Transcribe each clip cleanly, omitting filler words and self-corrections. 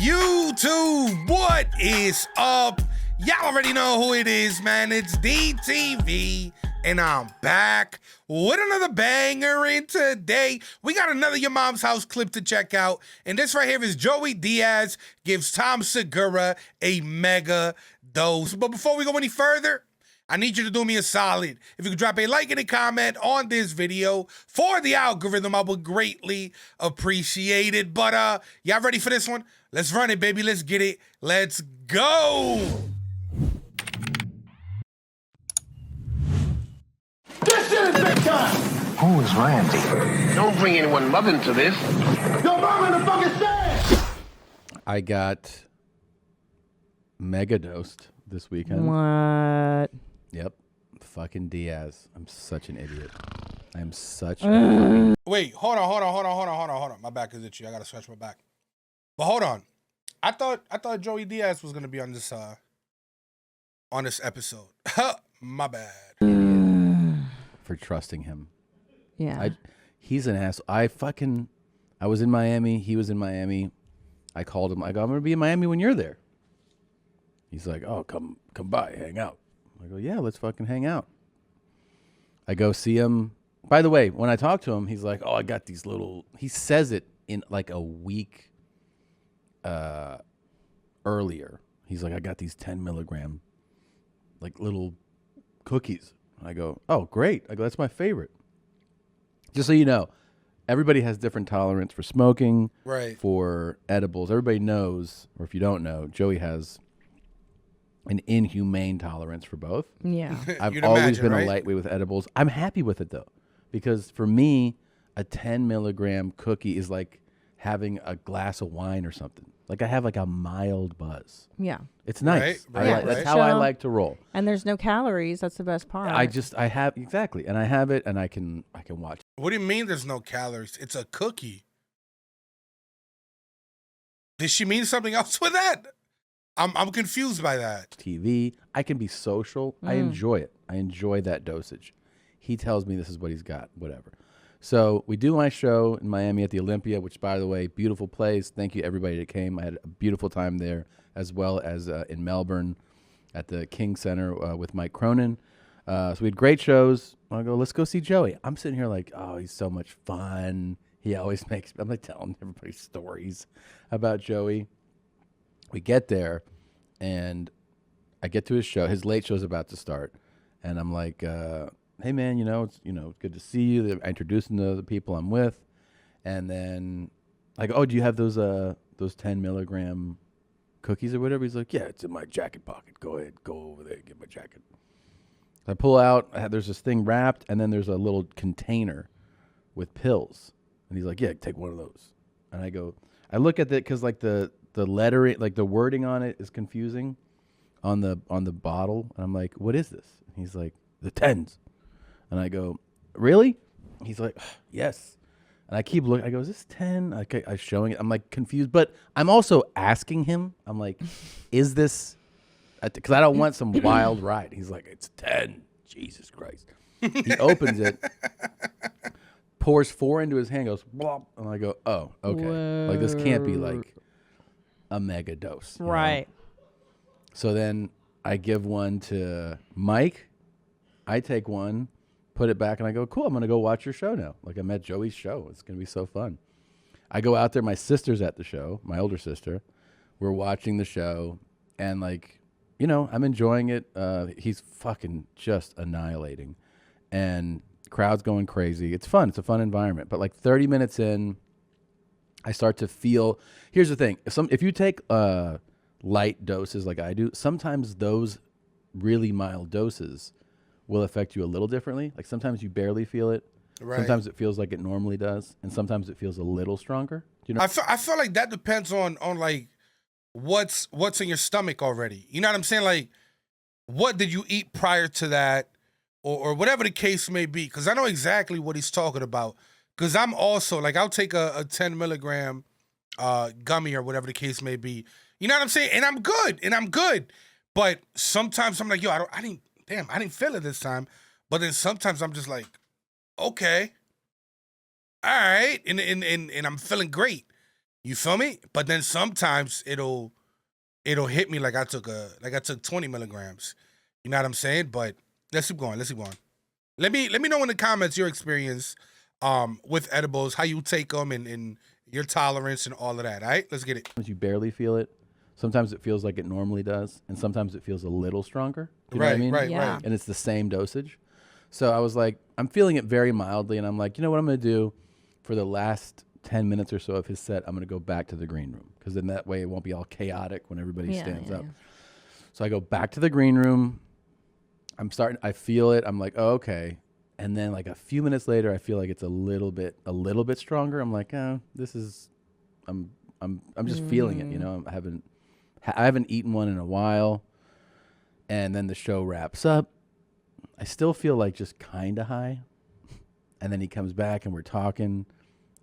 YouTube, what is up? Y'all already know who it is, man. It's DTV, and I'm back with another banger. And today, we got another Your Mom's House clip to check out. And this right here is Joey Diaz gives Tom Segura a mega dose. But before we go any further, I need you to do me a solid. If you could drop a like and a comment on this video for the algorithm, I would greatly appreciate it. But y'all ready for this one? Let's run it, baby. Let's get it. Let's go. This shit is big time. Who is Randy? Don't bring anyone mother into this. Your mom in the fucking stand. I got MegaDosed this weekend. What? Yep. Fucking Diaz. I'm such an idiot. I am such a Wait, hold on. My back is itchy. I gotta stretch my back. But hold on. I thought Joey Diaz was gonna be on this episode. My bad. for trusting him. Yeah. He's an asshole. I was in Miami. He was in Miami. I called him. I go, I'm going to be in Miami when you're there. He's like, oh, come by, hang out. I go, yeah, let's fucking hang out. I go see him. By the way, when I talk to him, he's like, oh, I got these little, he says it in like a week earlier. He's like, I got these 10 milligram, like little cookies. I go, oh, great. I go, that's my favorite. Just so you know, everybody has different tolerance for smoking, right? For edibles. Everybody knows, or if you don't know, Joey has an inhumane tolerance for both. Yeah. I've always been a lightweight with edibles. I'm happy with it, though, because for me, a 10 milligram cookie is like having a glass of wine or something. Like I have like a mild buzz. Yeah. It's nice. Right. That's how I like to roll. And there's no calories. That's the best part. I have exactly, and I have it, and I can watch. What do you mean there's no calories? It's a cookie. Did she mean something else with that? I'm confused by that. TV. I can be social. I enjoy it. I enjoy that dosage. He tells me this is what he's got. Whatever. So we do my show in Miami at the Olympia, which, by the way, beautiful place. Thank you, everybody that came. I had a beautiful time there, as well as in Melbourne at the King Center with Mike Cronin. So we had great shows. I go, let's go see Joey. I'm sitting here like, oh, he's so much fun. He always makes, I'm like telling everybody stories about Joey. We get there, and I get to his show. His late show's about to start, and I'm like, hey man, it's good to see you. I introduce him to the people I'm with, and then I go, oh, do you have those 10 milligram cookies or whatever? He's like, yeah, it's in my jacket pocket. Go ahead, go over there, get my jacket. I pull out. There's this thing wrapped, and then there's a little container with pills, and he's like, yeah, take one of those. And I go, I look at it because like the lettering, like the wording on it is confusing on the bottle, and I'm like, what is this? And he's like, the 10s. And I go, really? He's like, yes. And I keep looking. I go, is this 10? I'm showing it. I'm like confused. But I'm also asking him. I'm like, is this? Because I don't want some wild ride. He's like, it's 10. Jesus Christ. He opens it, pours 4 into his hand, goes, blah. And I go, oh, okay. Whoa. Like this can't be like a mega dose. Right. So then I give one to Mike. I take one, put it back, and I go, cool, I'm going to go watch your show now. Like, I'm at Joey's show. It's going to be so fun. I go out there. My sister's at the show, my older sister. We're watching the show, and, like, I'm enjoying it. He's fucking just annihilating, and crowd's going crazy. It's fun. It's a fun environment. But, like, 30 minutes in, I start to feel – here's the thing. If you take light doses like I do, sometimes those really mild doses – will affect you a little differently. Like sometimes you barely feel it. Right. Sometimes it feels like it normally does, and sometimes it feels a little stronger. Do you know? I feel like that depends on like what's in your stomach already. You know what I'm saying? Like, what did you eat prior to that, or whatever the case may be? Because I know exactly what he's talking about. Because I'm also like, I'll take a 10 milligram gummy or whatever the case may be. You know what I'm saying? And I'm good. But sometimes I'm like, yo, I didn't feel it this time. But then sometimes I'm just like, okay, all right, and I'm feeling great. You feel me? But then sometimes it'll hit me like I took 20 milligrams. You know what I'm saying? But let's keep going. Let me know in the comments your experience with edibles, how you take them, and your tolerance and all of that. All right, let's get it. You barely feel it. Sometimes it feels like it normally does, and sometimes it feels a little stronger. You know what I mean? Right. And it's the same dosage. So I was like, I'm feeling it very mildly, and I'm like, you know what I'm going to do for the last 10 minutes or so of his set, I'm going to go back to the green room, because then that way it won't be all chaotic when everybody stands up. So I go back to the green room. I feel it. I'm like, oh, okay. And then like a few minutes later, I feel like it's a little bit stronger. I'm like, oh, I'm just feeling it. You know, I haven't eaten one in a while. And then the show wraps up. I still feel like just kind of high. And then he comes back and we're talking.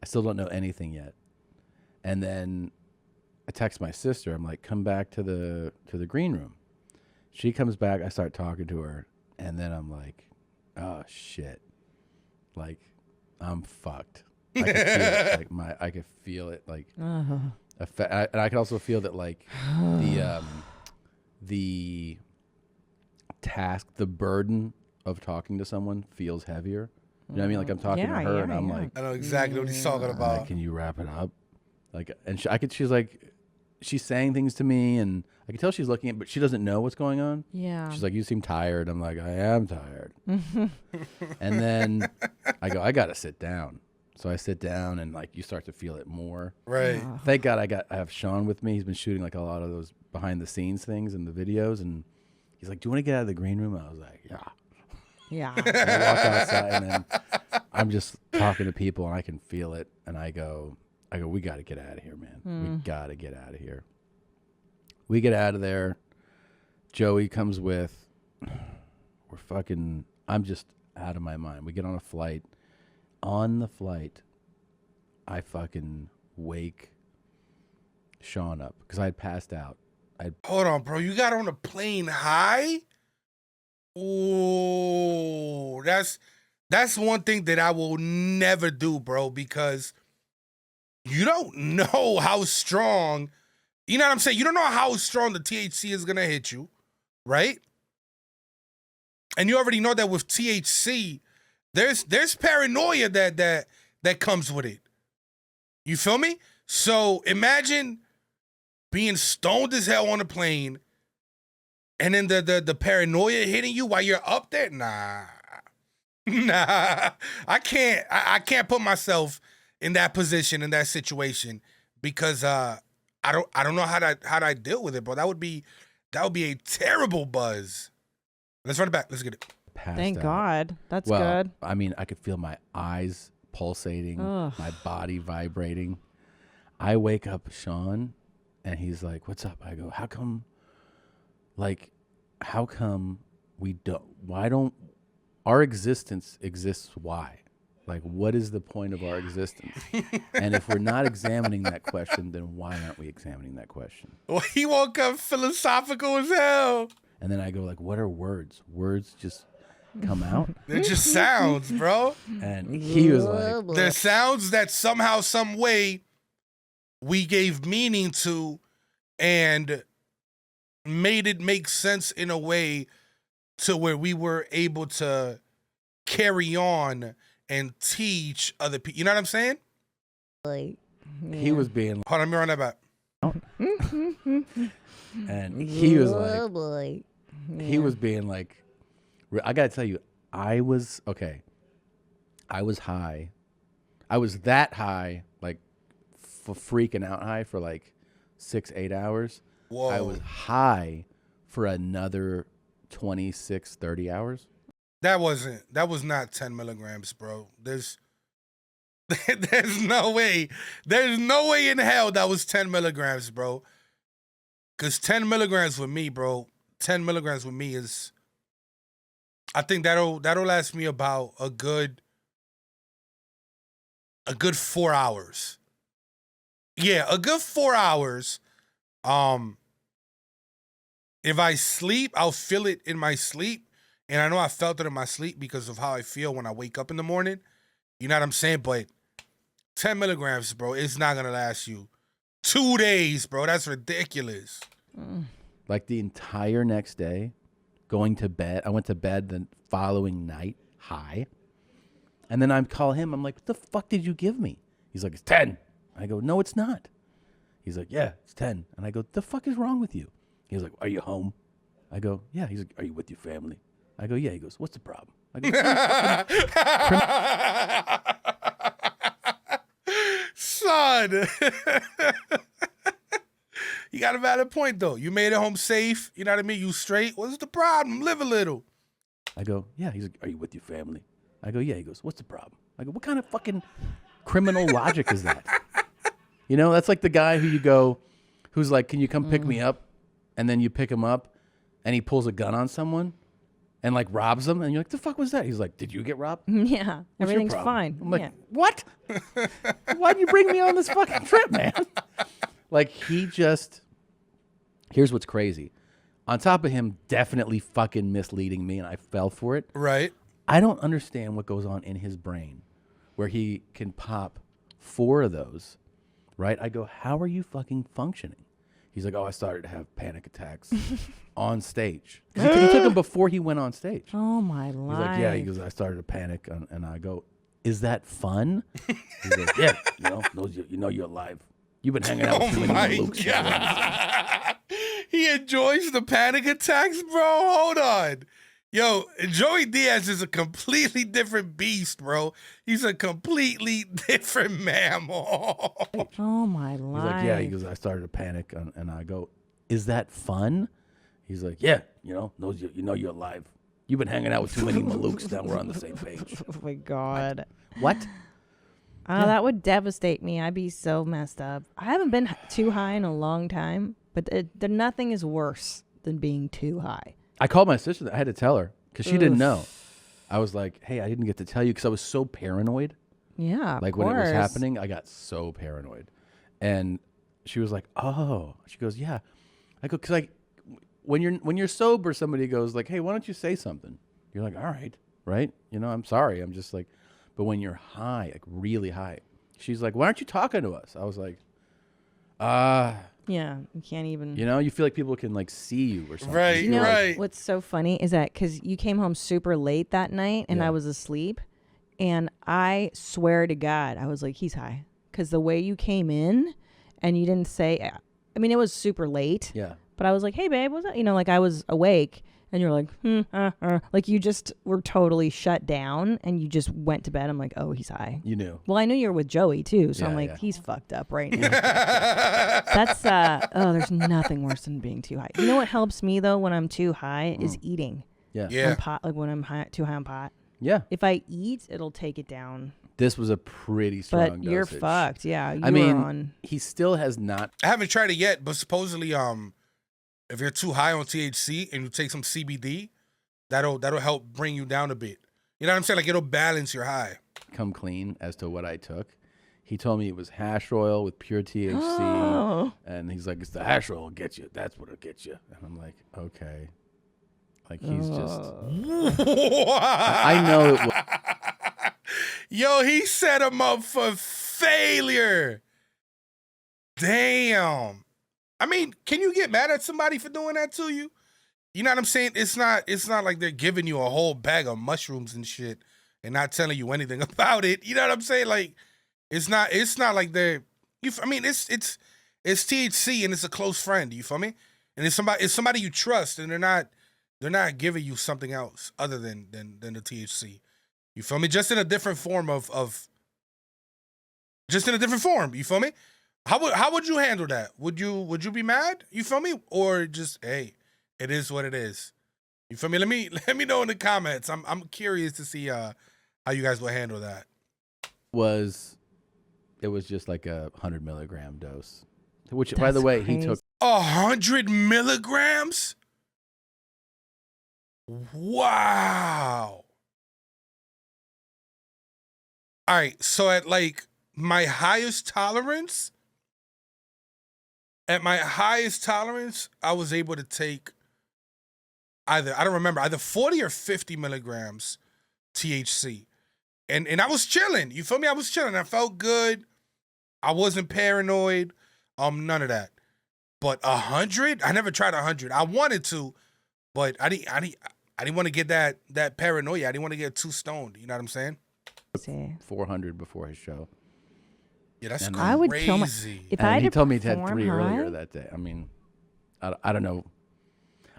I still don't know anything yet. And then I text my sister. I'm like, come back to the green room. She comes back. I start talking to her. And then I'm like, oh, shit. Like, I'm fucked. I could feel it. I could feel it. Like, and I could also feel that, like, the task, the burden of talking to someone feels heavier. You know what I mean? Like, I'm talking to her, and I'm like, I know exactly what he's talking about. Can you wrap it up? Like, and she's like, she's saying things to me, and I can tell she's looking at, but she doesn't know what's going on. Yeah. She's like, you seem tired. I'm like, I am tired. And then I go, I got to sit down. So I sit down, and like, you start to feel it more. Right. Thank God I have Sean with me. He's been shooting like a lot of those behind the scenes things in the videos. And he's like, do you want to get out of the green room? I was like, yeah. Yeah. And I walk outside, and then I'm just talking to people, and I can feel it. And I go, we got to get out of here, man. We got to get out of here. We get out of there. Joey comes with. I'm just out of my mind. We get on a flight. On the flight, I fucking wake Sean up because I had passed out. Hold on, bro. You got on a plane high? Oh, that's one thing that I will never do, bro, because you don't know how strong, you know what I'm saying? You don't know how strong the THC is going to hit you, right? And you already know that with THC, there's paranoia that comes with it. You feel me? So imagine being stoned as hell on a plane, and then the paranoia hitting you while you're up there. Nah. I can't put myself in that position, in that situation, because I don't know how to deal with it, bro. That would be a terrible buzz. Let's run it back. Let's get it. Thank God. That's good. I mean, I could feel my eyes pulsating, my body vibrating. I wake up Sean, and he's like, what's up? I go, how come our existence exists? Why? Like, what is the point of our existence? And if we're not examining that question, then why aren't we examining that question? Well, he woke up philosophical as hell. And then I go, like, what are words? Words just come out? They're just sounds, bro. And he was like, they're sounds that somehow, some way, we gave meaning to and made it make sense in a way to where we were able to carry on and teach other people. You know what I'm saying? He was being Hold on, let me run that back. And he was like, he was being like, I gotta tell you, I was high. I was that high, like freaking out high for like 6-8 hours. Whoa. I was high for another 26-30 hours. That was not 10 milligrams, bro. There's no way. There's no way in hell that was 10 milligrams, bro. Because 10 milligrams with me, bro, 10 milligrams with me is, I think that'll last me about a good 4 hours. Yeah, a good 4 hours. If I sleep, I'll feel it in my sleep. And I know I felt it in my sleep because of how I feel when I wake up in the morning. You know what I'm saying? But 10 milligrams, bro, it's not going to last you 2 days, bro. That's ridiculous. Like the entire next day, going to bed. I went to bed the following night, high. And then I call him. I'm like, what the fuck did you give me? He's like, it's 10. I go, no, it's not. He's like, yeah, it's 10. And I go, the fuck is wrong with you? He's like, are you home? I go, yeah. He's like, are you with your family? I go, yeah. He goes, what's the problem? I go, son. You got a valid point, though. You made it home safe. You know what I mean? You straight. What's the problem? Live a little. I go, yeah. He's like, are you with your family? I go, yeah. He goes, what's the problem? I go, what kind of fucking criminal logic is that? You know, that's like the guy who you go, who's like, can you come pick me up? And then you pick him up and he pulls a gun on someone and like robs them. And you're like, the fuck was that? He's like, did you get robbed? Yeah. What's your Everything's problem? fine. I'm like, yeah. what? Why'd you bring me on this fucking trip, man? Like he just, here's what's crazy. On top of him definitely fucking misleading me and I fell for it. Right. I don't understand what goes on in his brain where he can pop 4 of those, right? I go, how are you fucking functioning? He's like, oh, I started to have panic attacks on stage. He took them before he went on stage. Oh, my life. He's like, yeah. He goes, I started to panic. And I go, is that fun? He's like, yeah. You know you're alive. You've been hanging out with too many Lukes. God. He enjoys the panic attacks, bro. Hold on. Yo, Joey Diaz is a completely different beast, bro. He's a completely different mammal. Oh, my life. He's like, yeah. He goes, I started to panic. And I go, is that fun? He's like, yeah. You know you're alive. You've been hanging out with too many Malukes. Now we're on the same page. Oh, my God. What? Oh, that would devastate me. I'd be so messed up. I haven't been too high in a long time, but nothing is worse than being too high. I called my sister. I had to tell her because she didn't know. I was like, hey, I didn't get to tell you because I was so paranoid. Yeah, like when it was happening, I got so paranoid. And she was like, oh. She goes, yeah. I go, because like when you're sober, somebody goes like, hey, why don't you say something? You're like, all right? You know, I'm sorry. I'm just like, but when you're high, like really high, she's like, why aren't you talking to us? I was like, yeah, you can't even. You know, you feel like people can like see you or something. Right, you know, right. What's so funny is that because you came home super late that night and I was asleep, and I swear to God, I was like, he's high. Because the way you came in and you didn't say, I mean, it was super late. Yeah. But I was like, hey, babe, what's up? You know, like I was awake. And you're like, like you just were totally shut down and you just went to bed. I'm like, oh, he's high. You knew. Well, I knew you were with Joey too. So I'm like, he's fucked up right now. That's, there's nothing worse than being too high. You know what helps me though when I'm too high is eating. Yeah. Yeah. On pot, like when I'm too high on pot. Yeah. If I eat, it'll take it down. This was a pretty strong But you're dosage. fucked. Yeah. I mean, he still has not. I haven't tried it yet, but supposedly, if you're too high on THC and you take some CBD, that'll help bring you down a bit. You know what I'm saying? Like it'll balance your high. Come clean as to what I took. He told me it was hash oil with pure THC, Oh. and he's like, "It's the hash oil will get you. That's what'll get you." And I'm like, "Okay." Like he's just. I know it. Yo, he set him up for failure. Damn. I mean, can you get mad at somebody for doing that to you? You know what I'm saying? It's not like they're giving you a whole bag of mushrooms and shit and not telling you anything about it. You know what I'm saying? Like, it's not like they're. I mean, it's THC and it's a close friend. You feel me? And it's somebody you trust, and they're not giving you something else other than the THC. You feel me? Just in a different form just in a different form. You feel me? How would you handle that? Would you be mad? You feel me? Or just, hey, it is what it is. You feel me? Let me know in the comments. I'm curious to see how you guys will handle that. It was just like 100 milligram dose, which by That's the way, crazy. he took 100 milligrams? Wow. All right, so at like my highest tolerance, I was able to take either 40 or 50 milligrams THC. And I was chilling. You feel me? I was chilling. I felt good. I wasn't paranoid. None of that. But 100? I never tried 100. I wanted to, but I didn't want to get that paranoia. I didn't want to get too stoned. You know what I'm saying? 400 before his show. Yeah, that's And crazy. I would kill my if I And had he to told me he had perform 3 high, earlier that day. I mean, I don't know.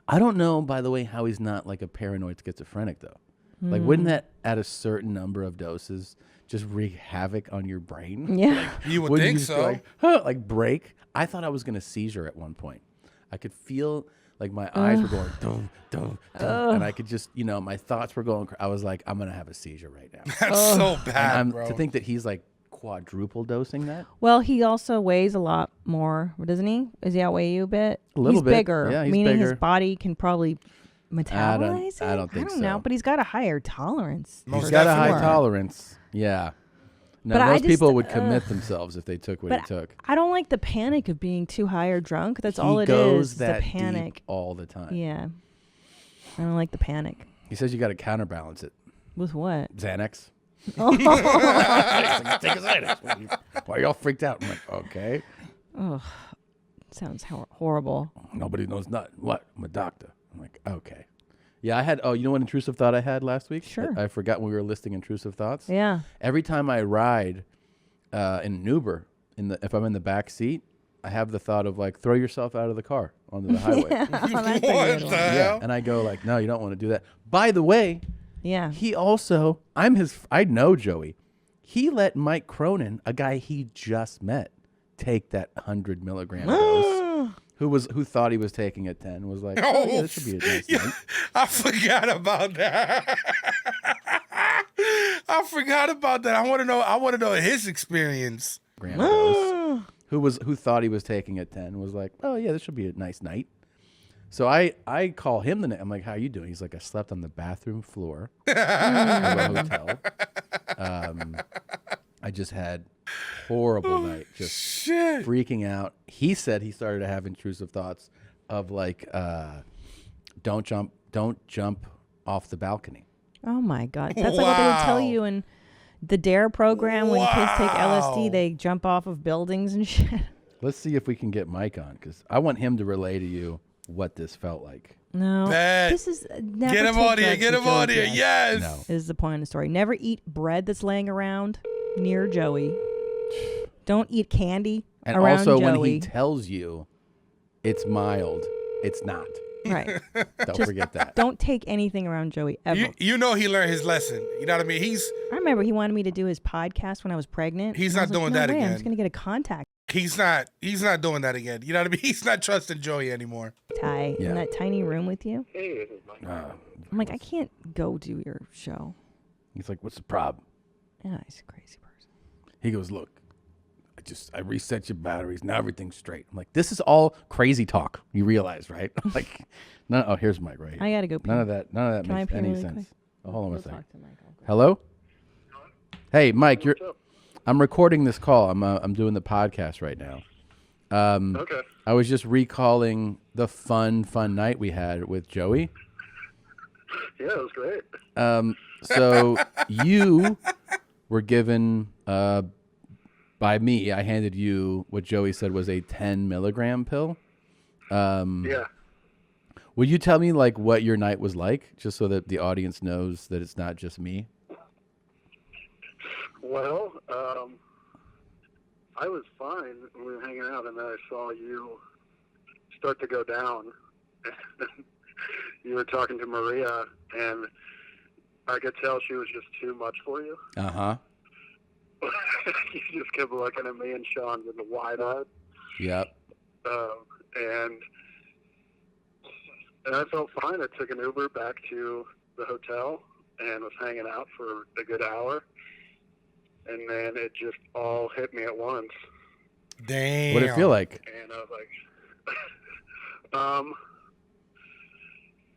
I don't know, by the way, how he's not like a paranoid schizophrenic, though. Like, wouldn't that, at a certain number of doses, just wreak havoc on your brain? Yeah. You would Wouldn't think just so. go like, huh, like break? I thought I was going to seizure at one point. I could feel like my eyes were going, dum, dum, dum, and I could just, my thoughts were going. I was like, I'm going to have a seizure right now. That's so bad, And bro. to think that he's like quadruple dosing that. Well, he also weighs a lot more, doesn't he? Does he outweigh you a bit? A little he's bit. bigger, Yeah, he's meaning his bigger. body can probably metabolize it. I don't think I don't know, so. but he's got a higher tolerance. Most He's got a high definitely. tolerance. Yeah. No, But I most just, people would commit themselves if they took what But he took. I don't like the panic of being too high or drunk. That's He all it goes is. that The panic. deep all the time. Yeah. I don't like the panic. He says you got to counterbalance it. With what? Xanax. Oh. Take a Xanax. Why are y'all freaked out? I'm like, okay. Ugh. Sounds horrible. Nobody knows not what. I'm a doctor. I'm like, okay. Yeah, I had. Oh, you know what intrusive thought I had last week? Sure. I forgot when we were listing intrusive thoughts. Yeah. Every time I ride in an Uber, if I'm in the back seat, I have the thought of like throw yourself out of the car onto the highway. That's a What good the one. Yeah, hell? and I go like, no, you don't want to do that. By the way, Yeah. he also, I know Joey. He let Mike Cronin, a guy he just met, take that 100 milligram dose. Who thought he was taking a 10 was like, oh yeah, this should be a nice Yeah, night. I forgot about that. I forgot about that. I want to know his experience. Gram dose. Who thought he was taking a 10 was like, oh yeah, this should be a nice night. So I call him the night. I'm like, how you doing? He's like, I slept on the bathroom floor of a hotel. I just had horrible night, just Shit. freaking out. He said he started to have intrusive thoughts of like, don't jump off the balcony. Oh my God. That's like what they would tell Wow. you in the DARE program when kids take Wow. LSD, they jump off of buildings and shit. Let's see if we can get Mike on because I want him to relay to you what this felt like. No. Bet. This is never Get him take on here. drugs Get with him on Joey here. Diaz. Yes. No. This is the point of the story. Never eat bread that's laying around near Joey. Don't eat candy And around also, Joey. when he tells you it's mild, it's not. Right. Don't forget that. Don't take anything around Joey ever. You know he learned his lesson. You know what I mean? I remember he wanted me to do his podcast when I was pregnant. He's and I not was like, doing no that way, I'm again. just gonna get a contact He's not doing that again. You know what I mean? He's not trusting Joey anymore. tie Yeah. in that tiny room with you. Uh, I'm like, I can't go do your show. he's like, what's the problem? Yeah, he's a crazy person. He goes, look, I reset your batteries. Now everything's straight. I'm like, this is all crazy talk. You realize, right? Like, no. Oh, here's Mike right here. I gotta go pee. None of that Can I makes pee any really sense. quick? Oh, hold on Go a second. talk to Michael. Hello? Hey, Mike, I'm recording this call. I'm doing the podcast right now. Okay. I was just recalling the fun night we had with Joey. Yeah, it was great. So you were given by me. I handed you what Joey said was a 10 milligram pill. Yeah. Will you tell me like what your night was like, just so that the audience knows that it's not just me? Well, I was fine when we were hanging out, and then I saw you start to go down. You were talking to Maria, and I could tell she was just too much for you. Uh-huh. You just kept looking at me and Sean with the wide-eyed. Yep. And I felt fine. I took an Uber back to the hotel and was hanging out for a good hour. And then it just all hit me at once. Damn. What did it feel like? And I was like,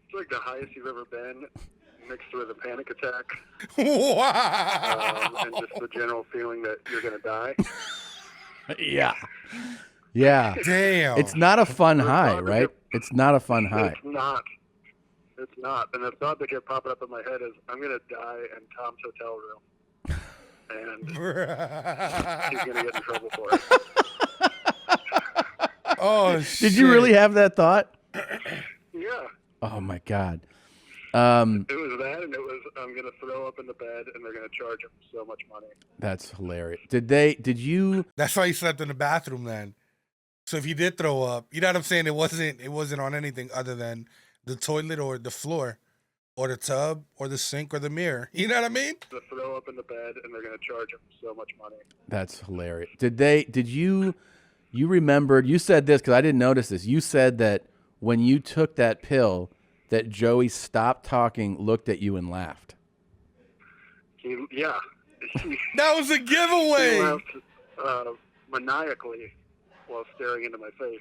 it's like the highest you've ever been, mixed with a panic attack, Wow. and just the general feeling that you're going to die. Yeah. Yeah. Damn. It's not a fun high, right? It's not a fun high. It's not. It's not. And the thought that kept popping up in my head is, I'm going to die in Tom's hotel room. And he's going to get in trouble for it. Oh, shit. Did you really have that thought? Yeah. Oh my God. It was that, and it was I'm gonna throw up in the bed, and they're gonna charge him so much money. That's hilarious. Did you? That's why you slept in the bathroom then. So if you did throw up, you know what I'm saying? It wasn't on anything other than the toilet or the floor or the tub or the sink or the mirror. You know what I mean? To throw up in the bed, and they're gonna charge him so much money. That's hilarious. Did you remembered, you said this because I didn't notice this. You said that when you took that pill, that Joey stopped talking, looked at you, and laughed. Yeah. That was a He giveaway. laughed maniacally while staring into my face.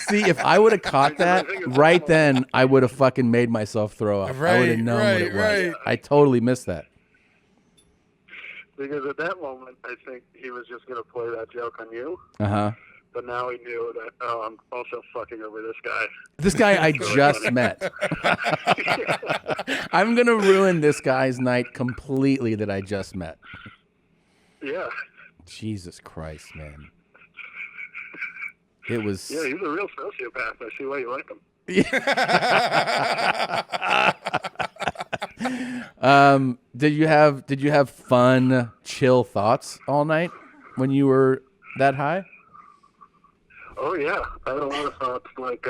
See, if I would have caught that right then, I would have fucking made myself throw up. I would have known what it was. Right. I totally missed that. Because at that moment, I think he was just going to play that joke on you. Uh-huh. But now he knew that, oh, I'm also fucking over this guy. This guy I just met. I'm going to ruin this guy's night completely that I just met. Yeah. Jesus Christ, man. It was... Yeah, he's a real sociopath. I see why you like him. Did you have fun, chill thoughts all night when you were that high? Oh, yeah. I had a lot of thoughts. Like,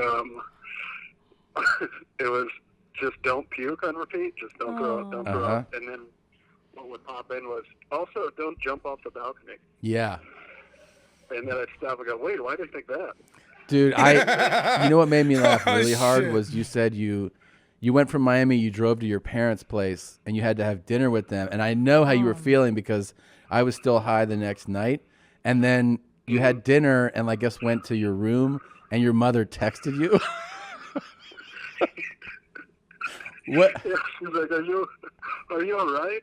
it was just don't puke on repeat. Just don't throw up, don't throw up. And then what would pop in was, also, don't jump off the balcony. Yeah. And then I'd stop and go, wait, why did I think that? Dude, you know what made me laugh really hard shit. was you said you went from Miami, you drove to your parents' place, and you had to have dinner with them. And I know how you were feeling because I was still high the next night. And then you had dinner and I guess went to your room, and your mother texted you. What? Yeah, she's like, are you all right?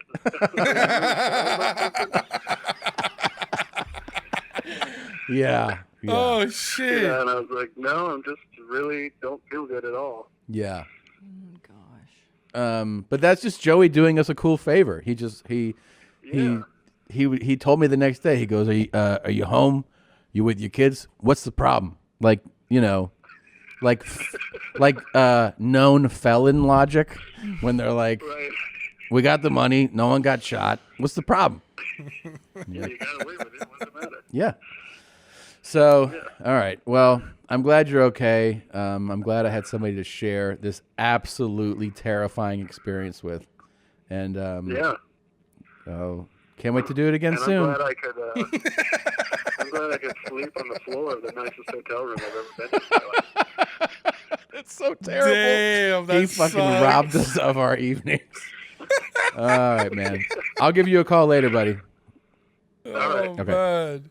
Yeah. Oh, shit. Yeah, and I was like, no, I'm just really don't feel good at all. Yeah. Oh, gosh. But that's just Joey doing us a cool favor. He Yeah. he told me the next day. He goes, "Are you home? You with your kids? What's the problem?" Like, you know, like known felon logic when they're like, Right. "We got the money. No one got shot. What's the problem?" Yeah, you got away with it. What's the matter? Yeah. So, all right. Well, I'm glad you're okay. I'm glad I had somebody to share this absolutely terrifying experience with. And Yeah. oh, can't wait to do it again And soon. I'm glad I could sleep on the floor of the nicest hotel room I've ever been to. It's so terrible. Damn, that He fucking sucks. robbed us of our evenings. All right, man. I'll give you a call later, buddy. Oh, Okay. man.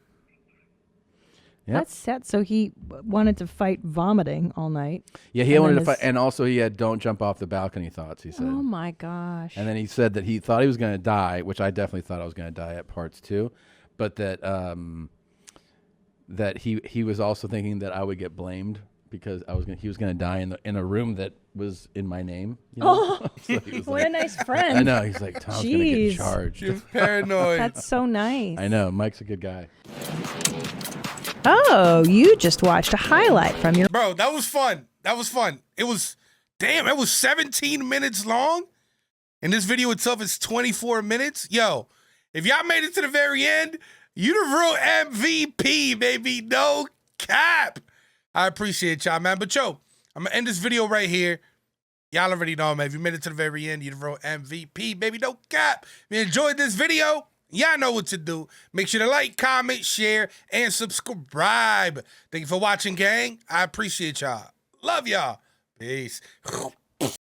Yep. That's sad. So he wanted to fight vomiting all night. Yeah, he And wanted then to fight, his- and also he had "don't jump off the balcony" thoughts. He said, Oh my gosh. and then he said that he thought he was going to die, which I definitely thought I was going to die at parts too, but that that he was also thinking that I would get blamed because he was going to die in a room that was in my name. You know? Oh, So he was what like- a nice friend. I know. He's like, Tom's going to get Jeez. charged. You're paranoid. That's so nice. I know. Mike's a good guy. Oh, you just watched a highlight from your Bro, that was fun. That was fun. It was 17 minutes long. And this video itself is 24 minutes. Yo, if y'all made it to the very end, you the real MVP, baby. No cap. I appreciate y'all, man. But yo, I'm going to end this video right here. Y'all already know, man. If you made it to the very end, you the real MVP, baby. No cap. If you enjoyed this video, y'all know what to do. Make sure to like, comment, share, and subscribe. Thank you for watching, gang. I appreciate y'all. Love y'all. Peace.